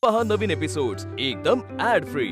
पहा नवीन एपिसोड्स एकदम add free.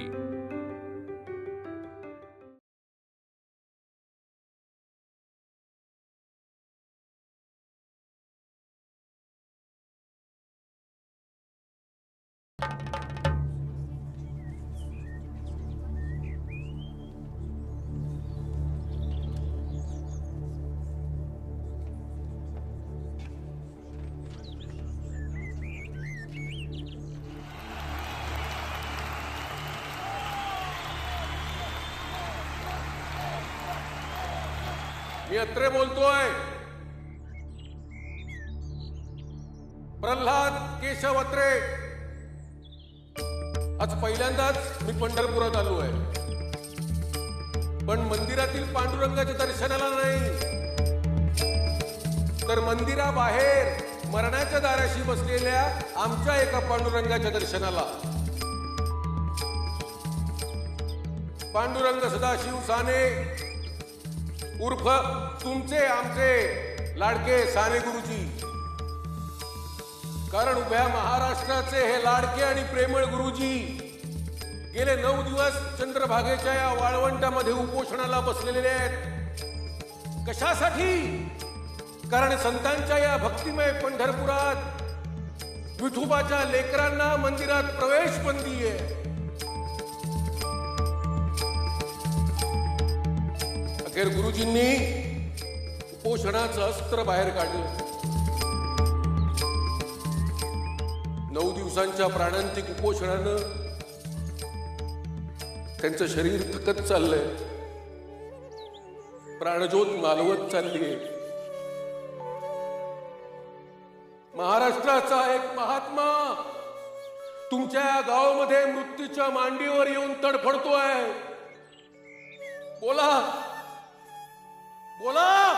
मी अत्रे बोलतोय। प्रल्हाद केशव अत्रे। आज पहिल्यांदाच मी पंढरपुरात आलो आहे, पण मंदिरातील पांडुरंगाच्या दर्शनाला नाही, तर मंदिराबाहेर मरणाच्या दाराशी बसलेल्या आमच्या एका पांडुरंगाच्या दर्शनाला। पांडुरंग सदाशिव साने उर्फ तुमचे आमचे लाडके साने गुरुजी। कारण उभ्या महाराष्ट्राचे हे लाडके आणि प्रेमळ गुरुजी गेले 9 दिवस चंद्रभागेच्या या वाळवंटामध्ये उपोषणाला बसलेले आहेत। कशासाठी? कारण संतांच्या या भक्तिमय पंढरपुरात विठोबाच्या लेकरांना मंदिरात प्रवेश बंदी आहे। अखेर गुरुजींनी उपोषणाचं अस्त्र बाहेर काढलं। 9 दिवसांच्या प्राणांतिक उपोषणानं त्यांचं शरीर थकत चाललंय, प्राणज्योत मालवत चाललीये। महाराष्ट्राचा एक महात्मा तुमच्या या गावामध्ये मृत्यूच्या मांडीवर येऊन तडफडतोय। बोला बोला,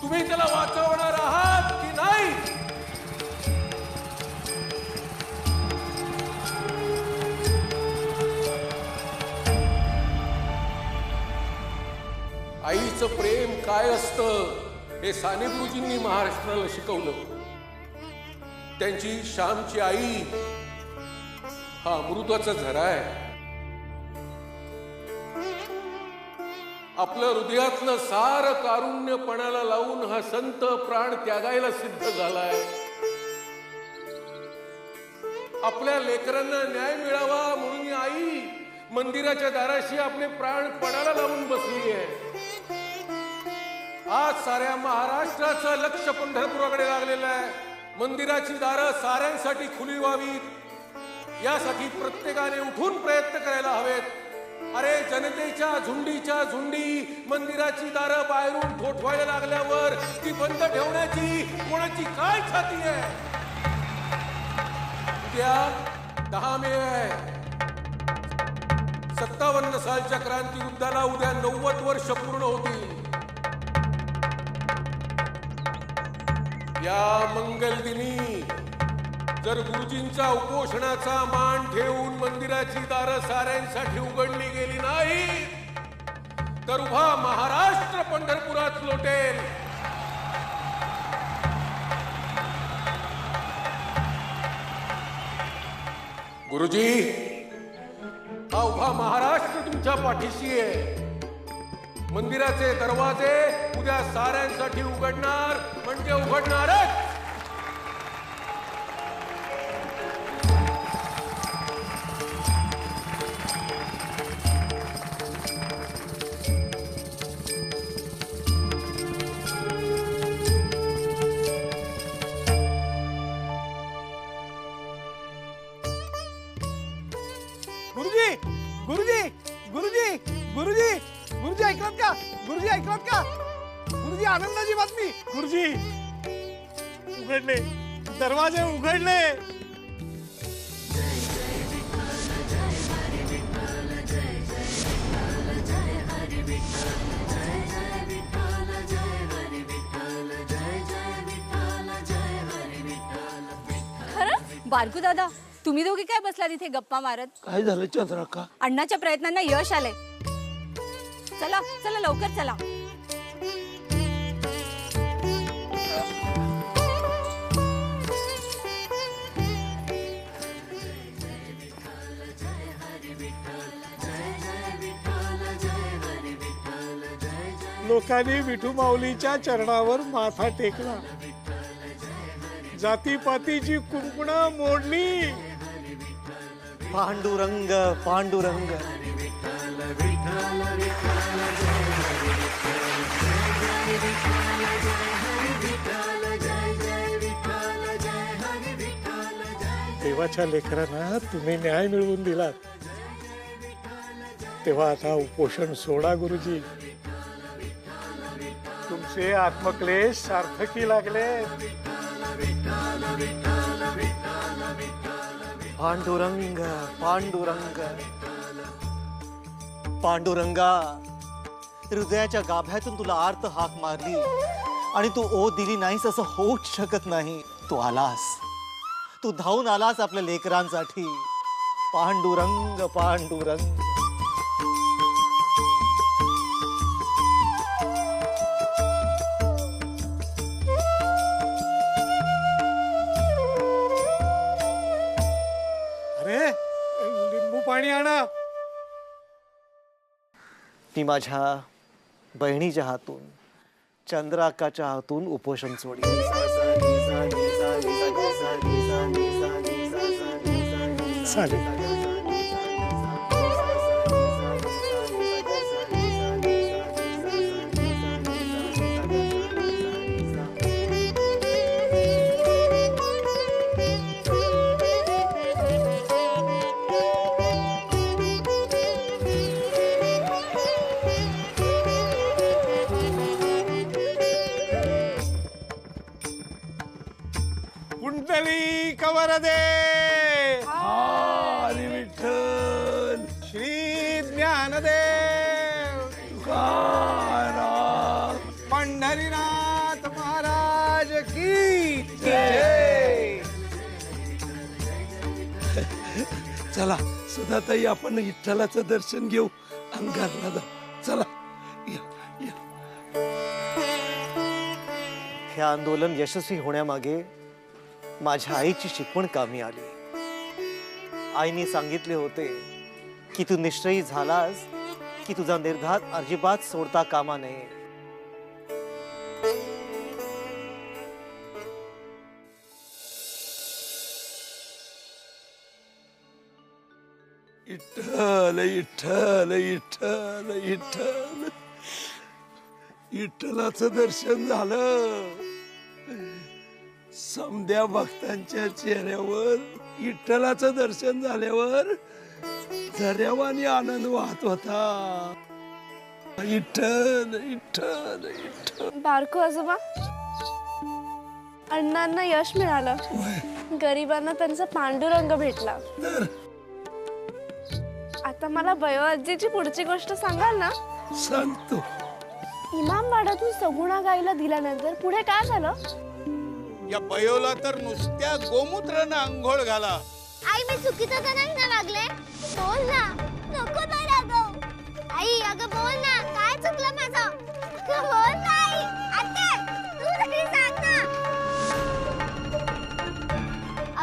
तुम्ही त्याला वाचवणार आहात की नाही? आईचं प्रेम काय असतं हे साने गुरुजींनी महाराष्ट्राला शिकवलं। त्यांची श्यामची आई हा अमृताचा झरा आहे। आपलं हृदयातलं सार कारुण्य पणाला लावून हा संत प्राण त्यागायला सिद्ध झालाय। आपल्या लेकरांना न्याय मिळावा म्हणून आई मंदिराच्या दाराशी आपले प्राण पणाला लावून बसलेली आहे। आज साऱ्या महाराष्ट्राचं लक्ष पंढरपुराकडे लागलेलं आहे। मंदिराची दारं साऱ्यांसाठी खुली व्हावीत यासाठी प्रत्येकाने उठून प्रयत्न करायला हवेत। अरे जनतेच्या झुंडीच्या झुंडी मंदिराची दारं बाहेरून ठोठवायला लागल्यावर ती बंद ठेवण्याची कोणाची काय छाती आहे? उद्या 10 मे आहे। 57 सालच्या क्रांती युद्धाला उद्या 90 वर्ष पूर्ण होतील। या मंगल दिनी जर गुरुजींचा उपोषणाचा मान ठेवून मंदिराची दारं साऱ्यांसाठी उघडली गेली नाही तर उभा महाराष्ट्र पंढरपुरात लोटेल। गुरुजी, हा उभा महाराष्ट्र तुमच्या पाठीशी आहे। मंदिराचे दरवाजे उद्या साऱ्यांसाठी उघडणार म्हणजे उघडणारच। गुरुजी गुरुजी गुरुजी गुरुजी गुरुजी ऐकलात का? गुरुजी ऐकलात का? गुरुजी आनंदाची बातमी। गुरुजी उघडले, दरवाजे उघडले। खरं बारकू दादा, तुम्ही दोघी काय बसला तिथे गप्पा मारत? काय झालं चंद्रका? अण्णाच्या प्रयत्नांना यश आले। चला चला लवकर चला। लोकांनी विठू माऊलीच्या चरणावर माथा टेकला, जातीपातीची कुंपणं मोडली. पांडुरंग पांडुरंग. देवाच्या लेकरांना तुम्ही न्याय मिळवून दिलात, तेव्हा आता उपोषण सोडा गुरुजी. तुमचे आत्मक्लेश सार्थकी लागले. पांडुरंग पांडुरंग. पांडुरंगा, हृदयाच्या गाभ्यातून तुला आर्त हाक मारली आणि तू ओ दिली नाहीस असं होऊच शकत नाही. तू आलास, तू धावून आलास आपल्या लेकरांसाठी. पांडुरंग पांडुरंग. अरे लिंबू पाणी आणा. मी माझ्या बहिणीच्या हातून, चंद्राकाच्या हातून उपोषण सोडली. चालेल. कुंडली कवरदे. हरी विठ्ठल. श्री ज्ञानदेव तुकाराम. पंढरीनाथ महाराज की जय. चला सुधाताई, आपण विठ्ठलाचं दर्शन घेऊ. अंगारला जा. चला या, या. हे आंदोलन यशस्वी होण्यामागे माझ्या आईची शिकवण कामी आली. आईने सांगितले होते की तू निश्चयी झालास की तुझा निर्धार अजिबात सोडता कामा नये. विठ्ठल विठ्ठल विठ्ठल विठ्ठल. विठ्ठलाचं दर्शन झालं. समद्या भक्तांच्या चेहऱ्यावर विठ्ठलाचं दर्शन झाल्यावर झऱ्यावानी आनंद वाहत होता. विठ्ठल विठ्ठल विठ्ठल. बारको आजोबा, अण्णांना यश मिळालं, गरिबांना त्यांचा पांडुरंग भेटला. आता मला बयो आजीची पुढची गोष्ट सांगाल ना? सांगतो. इमामवाड्यातून सगुणा गाईला दिल्यानंतर पुढे काय झालं? या बयोला तर नुसत्या गोमूत्रानं आंघोळ घाला. आई, मी चुकीचं तर नाही ना वागले? बोल ना. नको ना रागव. आई अगं बोल ना, काय चुकलं माझं? बोल ना आई. आत्या, तू तरी सांग ना.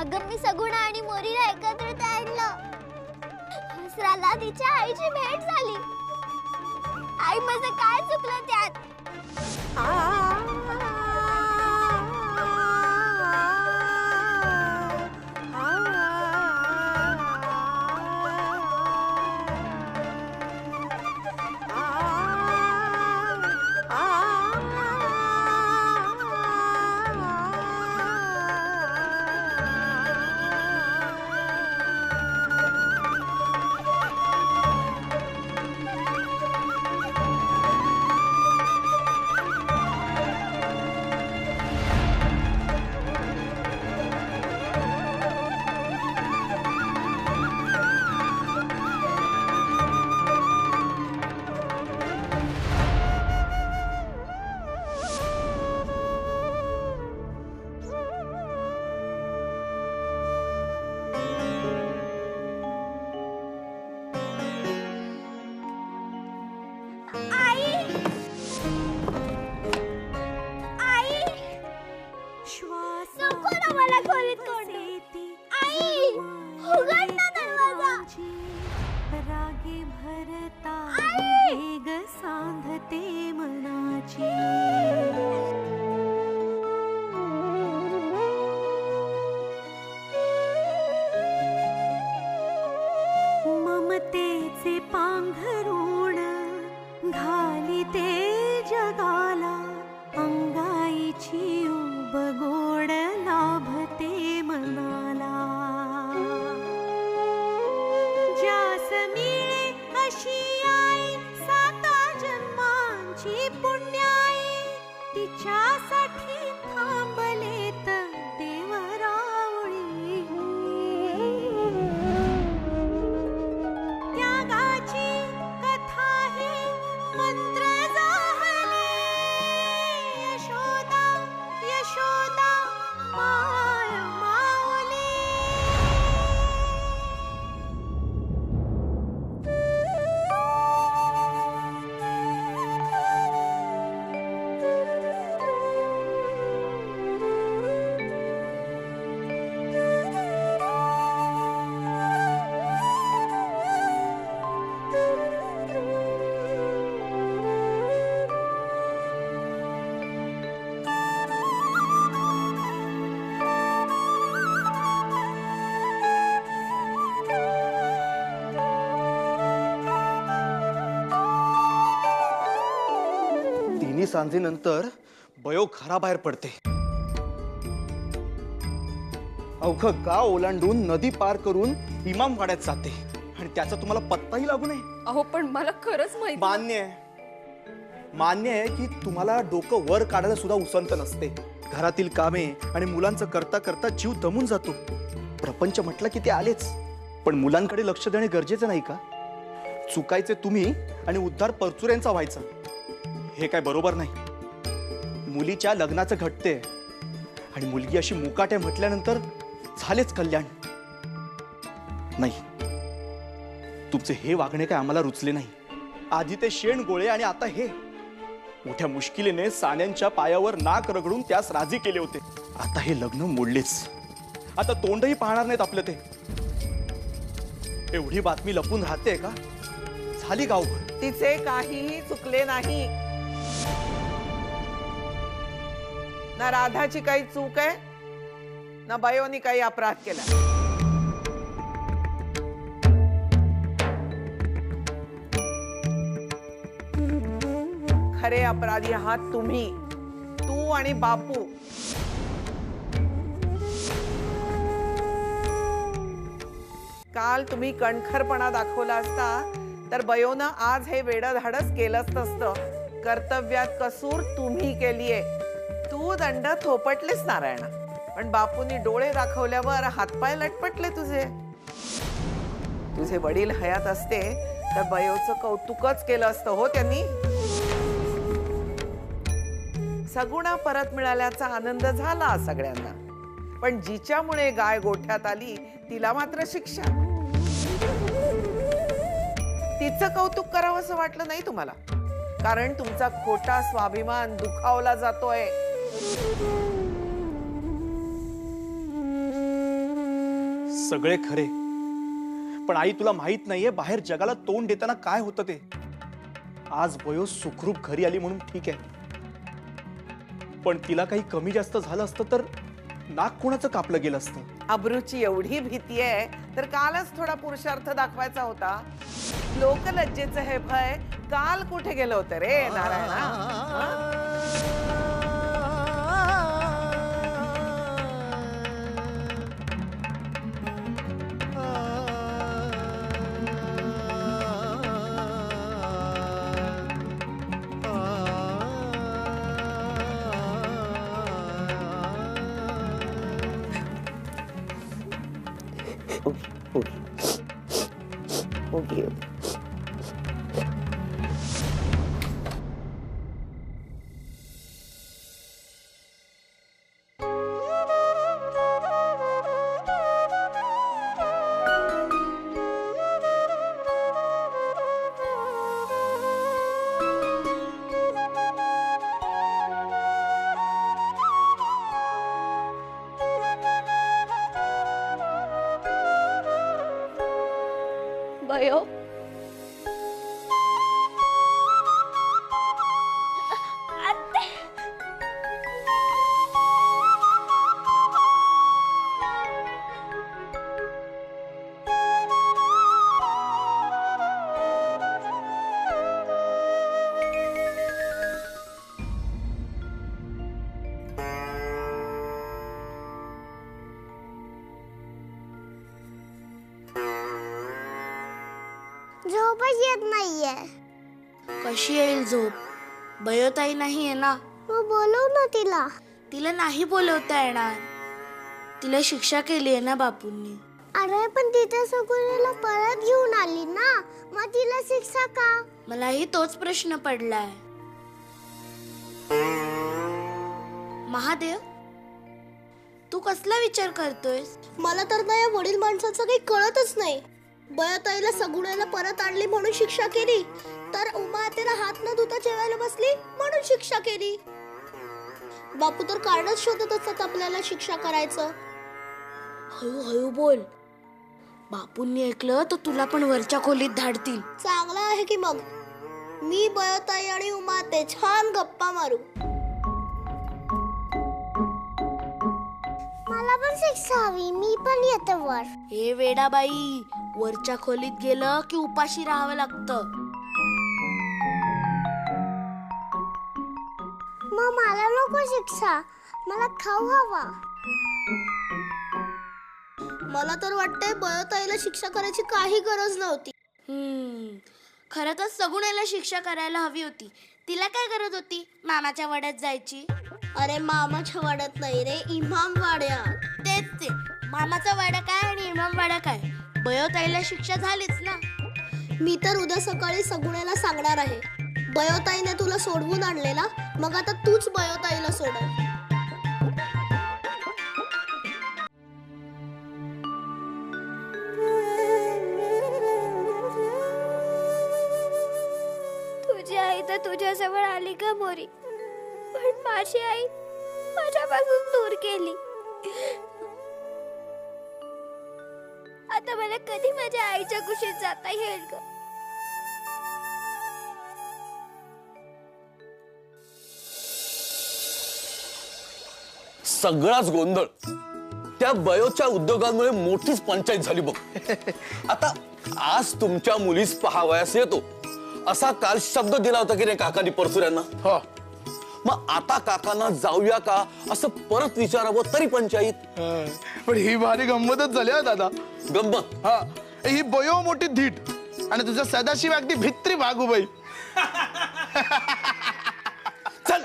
अगं मी सगुणा आणि मोरीला एकत्रित आणलं. हसराला तिच्या आईची भेट झाली. आई, माझं काय चुकलं त्यात? सांजेनंतर बयो घराबाहेर पडते. अवघं गाव ओलांडून नदी पार करून इमामवाड्यात जाते आणि त्याचा तुम्हाला पत्ताही लागू नये. अहो पण मला खरंच माहिती. मान्य आहे की तुम्हाला डोकं वर काढायला सुद्धा उसंत नसते. घरातील कामे आणि मुलांचं करता करता जीव दमून जातो. प्रपंच म्हटलं की ते आलेच, पण मुलांकडे लक्ष देणे गरजेचं नाही का? चुकायचे तुम्ही आणि उद्धार परचुऱ्यांचा व्हायचा, हे काय बरोबर नाही. मुलीच्या लग्नाचं घटते आणि मुलगी अशी मुकाटे म्हटल्यानंतर झालेच कल्याण. नाही, तुमचे हे वागणे काय आम्हाला रुचले नाही. आधी ते शेण गोळे आणि आता हे. मोठ्या मुश्किलीने सान्यांच्या पायावर नाक रगडून त्यास राजी केले होते. आता हे लग्न मोडलेच. आता तोंडही पाहणार नाहीत आपलं ते. एवढी बातमी लपून राहते का? झाली गावभर. तिचे काहीही चुकले नाही. ना राधाची काही चूक आहे, ना बयोनी काही अपराध केला. खरे अपराधी आहात तुम्ही, तू आणि बापू. काल तुम्ही कणखरपणा दाखवला असता तर बयोनं आज हे वेडं धाडस केलंच नसतं. कर्तव्यात कसूर तुम्ही केलीये. तू दंड थोपटलेस नारायणा, पण बापूंनी डोळे दाखवल्यावर हातपाय लटपटले तुझे. तुझे वडील हयात असते तर बयोचं कौतुकच केलं असतं हो त्यांनी. सगुणा परत मिळाल्याचा आनंद झाला सगळ्यांना, पण जिच्यामुळे गाय गोठ्यात आली तिला मात्र शिक्षा. तिचं कौतुक करावं असं वाटलं नाही तुम्हाला, कारण तुमचा खोटा स्वाभिमान दुखावला जातोय. सगळे खरे, पण आई तुला माहित नाहीये बाहेर जगाला तोंड देताना काय होतं ते. आज बयो सुखरूप घरी आली म्हणून ठीक आहे, पण तिला काही कमी जास्त झालं असतं तर नाक कोणाचं कापलं गेलं असतं. अब्रूची एवढी भीती आहे तर कालच थोडा पुरुषार्थ दाखवायचा होता. लोकलज्जेचं हे भय काल कुठे गेलं होतं रे नारायणा? Okay. बयो, झोपच येत नाहीये. कशी येईल झोप? बयोताई नाही आहे ना. मग बोलव ना तिला. तिला नाही बोलवता येणार. तिला शिक्षा केली आहे ना बापूंनी. अरे पण तिथे सगुणेला परत घेऊन आली ना, मग तिला शिक्षा का? मलाही तोच प्रश्न पडलाय. महादेव, तू कसला विचार करतोयस? मला तर ना या वडील माणसाचं काही कळतच नाही. बयाताईला सगुणाला परत आणली म्हणून शिक्षा केली, तर उमा आतेला हात न धुता जेवायला बसली म्हणून शिक्षा केली. बापू तर कारणच शोधत असतात आपल्याला शिक्षा करायचं. हळूहळू बोल. बापूंनी ऐकलं तर तुला पण वरच्या खोलीत धाडतील. चांगलं आहे की मग मी बयाताई आणि उमा आते छान गप्पा मारू. मला पण शिक्षा हवी, मी पण येते वर. हे वेडाबाई, वरच्या खोलीत गेलं की उपाशी राहावं लागतं. मग मला नको शिक्षा, मला खाऊ हवा. मला तर वाटतंय बयोताईला शिक्षा करायची काही गरज नव्हती. खरं तर सगुणाला शिक्षा करायला हवी होती. तिला काय गरज होती मामाच्या वाड्यात जायची? अरे मामाच्या वाड्यात नाही रे, इमाम वाड्यात. तेच ते, मामाचा वाडा काय आणि इमाम वाडा काय? बयोताईला शिक्षा झालीच ना. मी तर उद्या सकाळी सगुणाला सांगणार आहे, बयोताईने तुला सोडवून आणलेला, मग आता तूच बयोताईला सोडव. तुझी आई तर तुझ्याजवळ आली का मोरी, पण माझी आई माझ्यापासून दूर केली. आता मला कधी माझ्या आईच्या कुशीत जाता येईल ग? सगळाच गोंधळ त्या बयोच्या उद्योगांमुळे मोठीच पंचायत झाली बघ. आता आज तुमच्या मुलीस पहावयास येतो असा काल शब्द दिला होता की रे काकांनी परसुऱ्यांना. हो, मग आता काकांना जाऊया का असं परत विचारावं तरी पंचायत. पण ही भारी गंमतच झाली हा दादा. गंमत? हा, ही बयो मोठी धीट आणि तुझ्या सदाशिव अगदी भित्री भागूबाई. चल.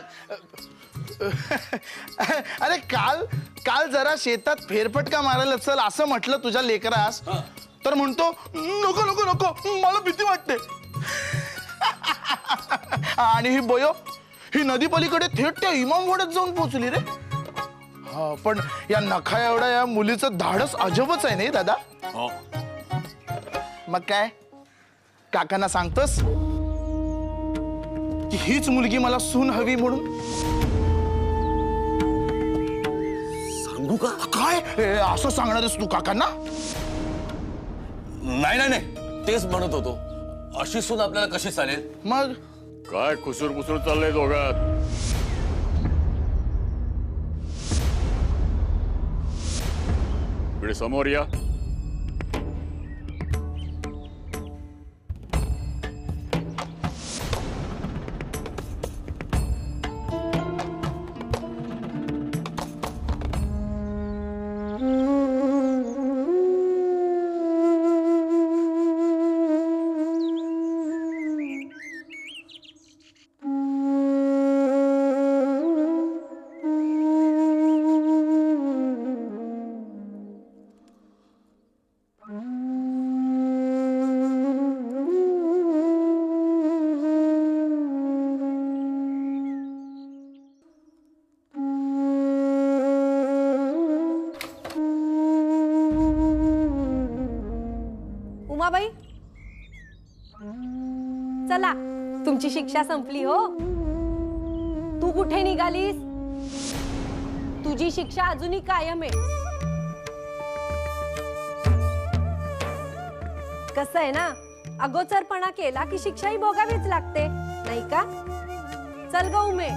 अरे काल जरा शेतात फेरफटका मारायला चल असं म्हटलं तुझ्या लेकरास, तर म्हणतो नको नको नको, मला भीती वाटते. आणि ही बयो ही नदी पलीकडे थेट त्या इमाम वाड्यात जाऊन पोहोचली रे. हा, पण या नखा एवढा या मुलीचं धाडस अजबच आहे नाही दादा. मग काय काकांना सांगतोस की हीच मुलगी मला सून हवी म्हणून? सांगू का? काय असं सांगणार आहेस तू काकांना? नाही नाही नाही, तेच म्हणत होतो. अशी सून आपल्याला कशी चालेल? मग काय कुसूर कुसूर चाललंय दोघात? इकडे समोर या. उमाबाई, चला, तुमची शिक्षा संपली हो. तू कुठे निघालीस? तुझी शिक्षा अजूनही कायम आहे. कसं आहे ना, अगोचरपणा केला की शिक्षाही भोगावीच लागते, नाही का? चल ग उमे.